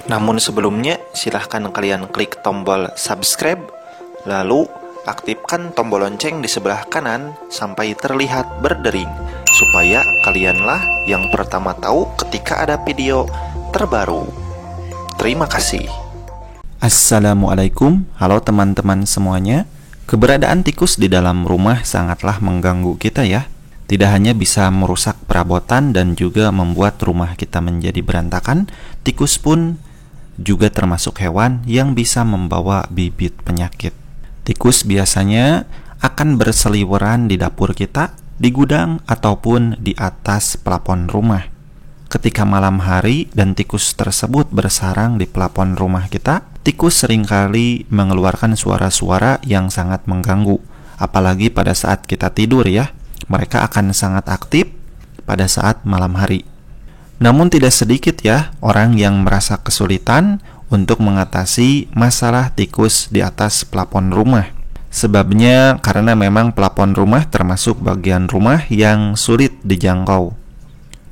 Namun sebelumnya, silahkan kalian klik tombol subscribe, lalu aktifkan tombol lonceng di sebelah kanan sampai terlihat berdering, supaya kalianlah yang pertama tahu ketika ada video terbaru. Terima kasih. Assalamualaikum, halo teman-teman semuanya. Keberadaan tikus di dalam rumah sangatlah mengganggu kita ya. Tidak hanya bisa merusak perabotan dan juga membuat rumah kita menjadi berantakan, tikus pun juga termasuk hewan yang bisa membawa bibit penyakit. Tikus biasanya akan berseliweran di dapur kita, di gudang, ataupun di atas plafon rumah. Ketika malam hari dan tikus tersebut bersarang di plafon rumah kita, tikus seringkali mengeluarkan suara-suara yang sangat mengganggu. Apalagi pada saat kita tidur ya, mereka akan sangat aktif pada saat malam hari. Namun tidak sedikit ya orang yang merasa kesulitan untuk mengatasi masalah tikus di atas plafon rumah. Sebabnya karena memang plafon rumah termasuk bagian rumah yang sulit dijangkau.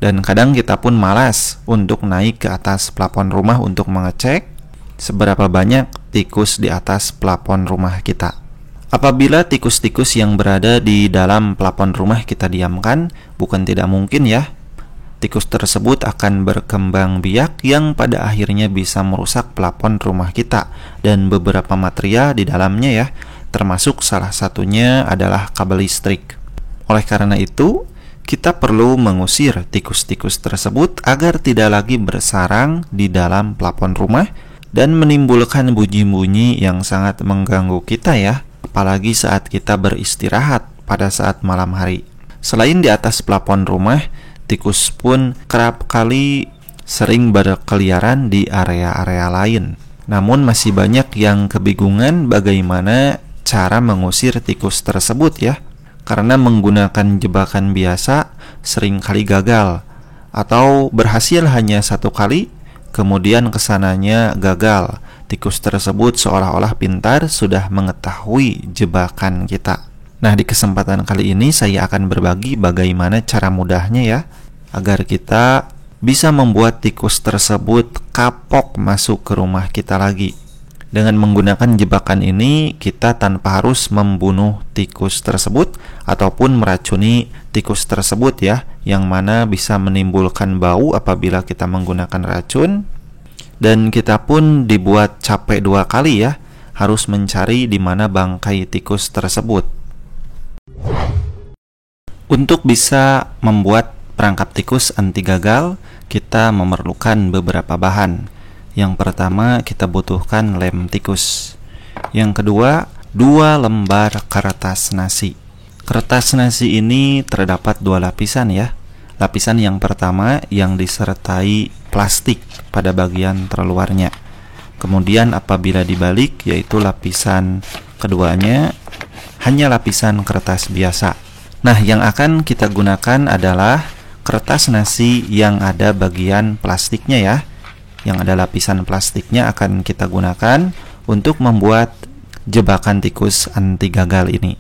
Dan kadang kita pun malas untuk naik ke atas plafon rumah untuk mengecek seberapa banyak tikus di atas plafon rumah kita. Apabila tikus-tikus yang berada di dalam plafon rumah kita diamkan, bukan tidak mungkin ya, tikus tersebut akan berkembang biak yang pada akhirnya bisa merusak plafon rumah kita dan beberapa material di dalamnya ya, termasuk salah satunya adalah kabel listrik. Oleh karena itu, kita perlu mengusir tikus-tikus tersebut agar tidak lagi bersarang di dalam plafon rumah dan menimbulkan bunyi-bunyi yang sangat mengganggu kita ya, apalagi saat kita beristirahat pada saat malam hari. Selain di atas plafon rumah, tikus pun kerap kali sering berkeliaran di area-area lain. Namun masih banyak yang kebingungan bagaimana cara mengusir tikus tersebut ya. Karena menggunakan jebakan biasa seringkali gagal, atau berhasil hanya satu kali, kemudian kesananya gagal. Tikus tersebut seolah-olah pintar sudah mengetahui jebakan kita. Nah, di kesempatan kali ini saya akan berbagi bagaimana cara mudahnya ya, agar kita bisa membuat tikus tersebut kapok masuk ke rumah kita lagi. Dengan menggunakan jebakan ini, kita tanpa harus membunuh tikus tersebut ataupun meracuni tikus tersebut ya, yang mana bisa menimbulkan bau apabila kita menggunakan racun. Dan kita pun dibuat capek dua kali ya, harus mencari di mana bangkai tikus tersebut. Untuk bisa membuat perangkap tikus anti gagal, kita memerlukan beberapa bahan. Yang pertama, kita butuhkan lem tikus. Yang kedua, 2 lembar kertas nasi. Kertas nasi ini terdapat 2 lapisan ya. Lapisan yang pertama yang disertai plastik pada bagian terluarnya. Kemudian apabila dibalik, yaitu lapisan keduanya hanya lapisan kertas biasa. Nah, yang akan kita gunakan adalah kertas nasi yang ada bagian plastiknya ya. Yang ada lapisan plastiknya akan kita gunakan untuk membuat jebakan tikus anti gagal ini.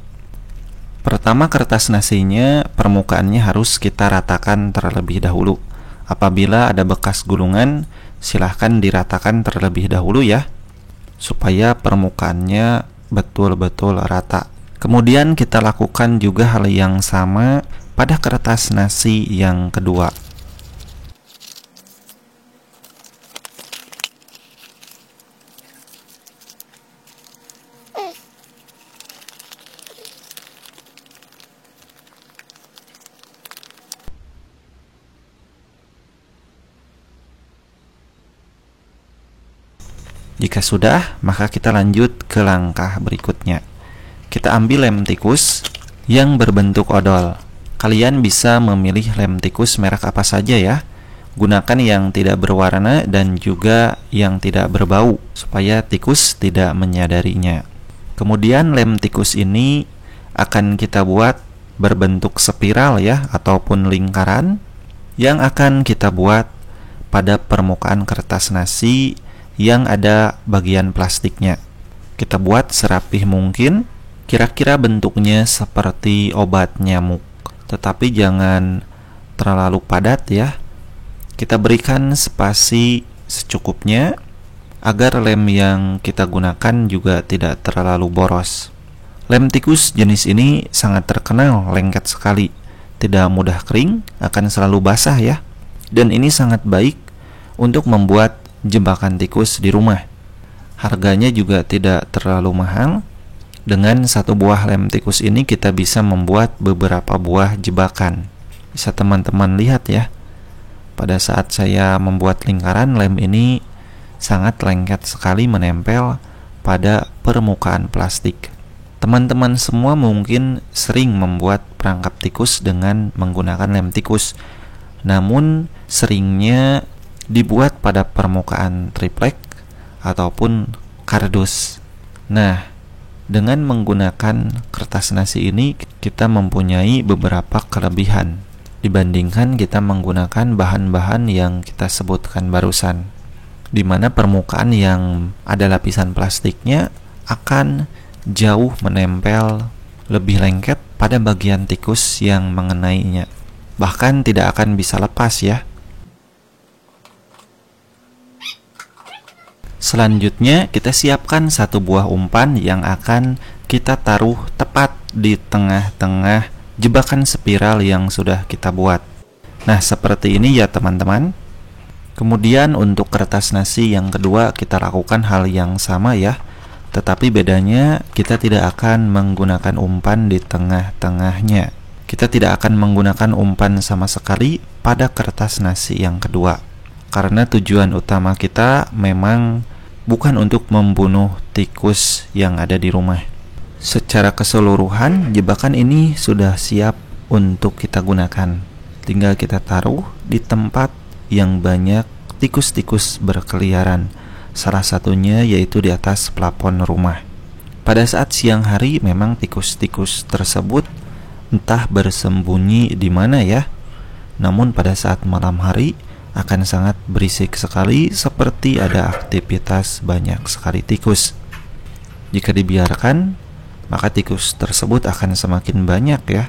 Pertama, kertas nasinya permukaannya harus kita ratakan terlebih dahulu. Apabila ada bekas gulungan, silahkan diratakan terlebih dahulu ya, supaya permukaannya betul-betul rata. Kemudian kita lakukan juga hal yang sama pada kertas nasi yang kedua. Jika sudah, maka kita lanjut ke langkah berikutnya. Kita ambil lem tikus yang berbentuk odol. Kalian bisa memilih lem tikus merek apa saja ya. Gunakan yang tidak berwarna dan juga yang tidak berbau, supaya tikus tidak menyadarinya. Kemudian lem tikus ini akan kita buat berbentuk spiral ya, ataupun lingkaran, yang akan kita buat pada permukaan kertas nasi yang ada bagian plastiknya. Kita buat serapih mungkin, kira-kira bentuknya seperti obat nyamuk, tetapi jangan terlalu padat ya. Kita berikan spasi secukupnya agar lem yang kita gunakan juga tidak terlalu boros. Lem tikus jenis ini sangat terkenal lengket sekali, tidak mudah kering, akan selalu basah ya. Dan ini sangat baik untuk membuat jebakan tikus di rumah. Harganya juga tidak terlalu mahal. Dengan satu buah lem tikus ini kita bisa membuat beberapa buah jebakan. Bisa teman-teman lihat ya. Pada saat saya membuat lingkaran, lem ini sangat lengket sekali menempel pada permukaan plastik. Teman-teman semua mungkin sering membuat perangkap tikus dengan menggunakan lem tikus. Namun seringnya dibuat pada permukaan triplek ataupun kardus. Nah, dengan menggunakan kertas nasi ini kita mempunyai beberapa kelebihan dibandingkan kita menggunakan bahan-bahan yang kita sebutkan barusan, di mana permukaan yang ada lapisan plastiknya akan jauh menempel lebih lengket pada bagian tikus yang mengenainya, bahkan tidak akan bisa lepas ya. Selanjutnya kita siapkan satu buah umpan yang akan kita taruh tepat di tengah-tengah jebakan spiral yang sudah kita buat. Nah, seperti ini ya teman-teman. Kemudian untuk kertas nasi yang kedua kita lakukan hal yang sama ya. Tetapi bedanya kita tidak akan menggunakan umpan di tengah-tengahnya. Kita tidak akan menggunakan umpan sama sekali pada kertas nasi yang kedua. Karena tujuan utama kita memang bukan untuk membunuh tikus yang ada di rumah. Secara keseluruhan, jebakan ini sudah siap untuk kita gunakan. Tinggal kita taruh di tempat yang banyak tikus-tikus berkeliaran. Salah satunya yaitu di atas plafon rumah. Pada saat siang hari memang tikus-tikus tersebut entah bersembunyi di mana ya. Namun pada saat malam hari akan sangat berisik sekali, seperti ada aktivitas banyak sekali tikus. Jika dibiarkan, maka tikus tersebut akan semakin banyak ya.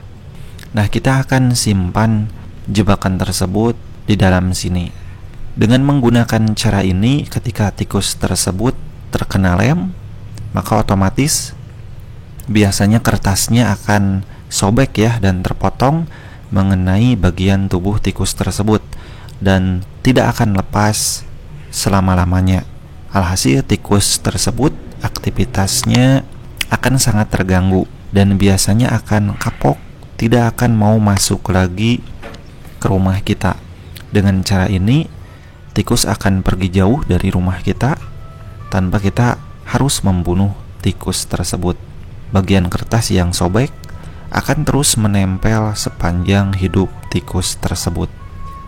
Nah, kita akan simpan jebakan tersebut di dalam sini. Dengan menggunakan cara ini, ketika tikus tersebut terkena lem, maka otomatis biasanya kertasnya akan sobek ya dan terpotong mengenai bagian tubuh tikus tersebut dan tidak akan lepas selama-lamanya. Alhasil tikus tersebut aktivitasnya akan sangat terganggu dan biasanya akan kapok, tidak akan mau masuk lagi ke rumah kita. Dengan cara ini tikus akan pergi jauh dari rumah kita tanpa kita harus membunuh tikus tersebut. Bagian kertas yang sobek akan terus menempel sepanjang hidup tikus tersebut.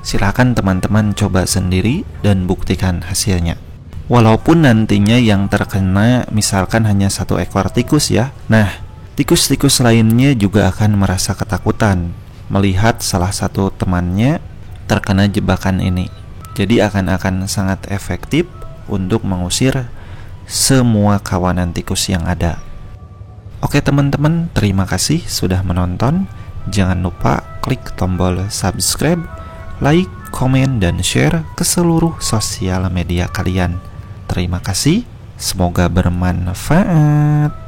Silakan teman-teman coba sendiri dan buktikan hasilnya. Walaupun nantinya yang terkena misalkan hanya satu ekor tikus ya. Nah, tikus-tikus lainnya juga akan merasa ketakutan melihat salah satu temannya terkena jebakan ini. Jadi akan sangat efektif untuk mengusir semua kawanan tikus yang ada. Oke teman-teman, terima kasih sudah menonton. Jangan lupa klik tombol subscribe, like, komen, dan share ke seluruh sosial media kalian. Terima kasih, semoga bermanfaat.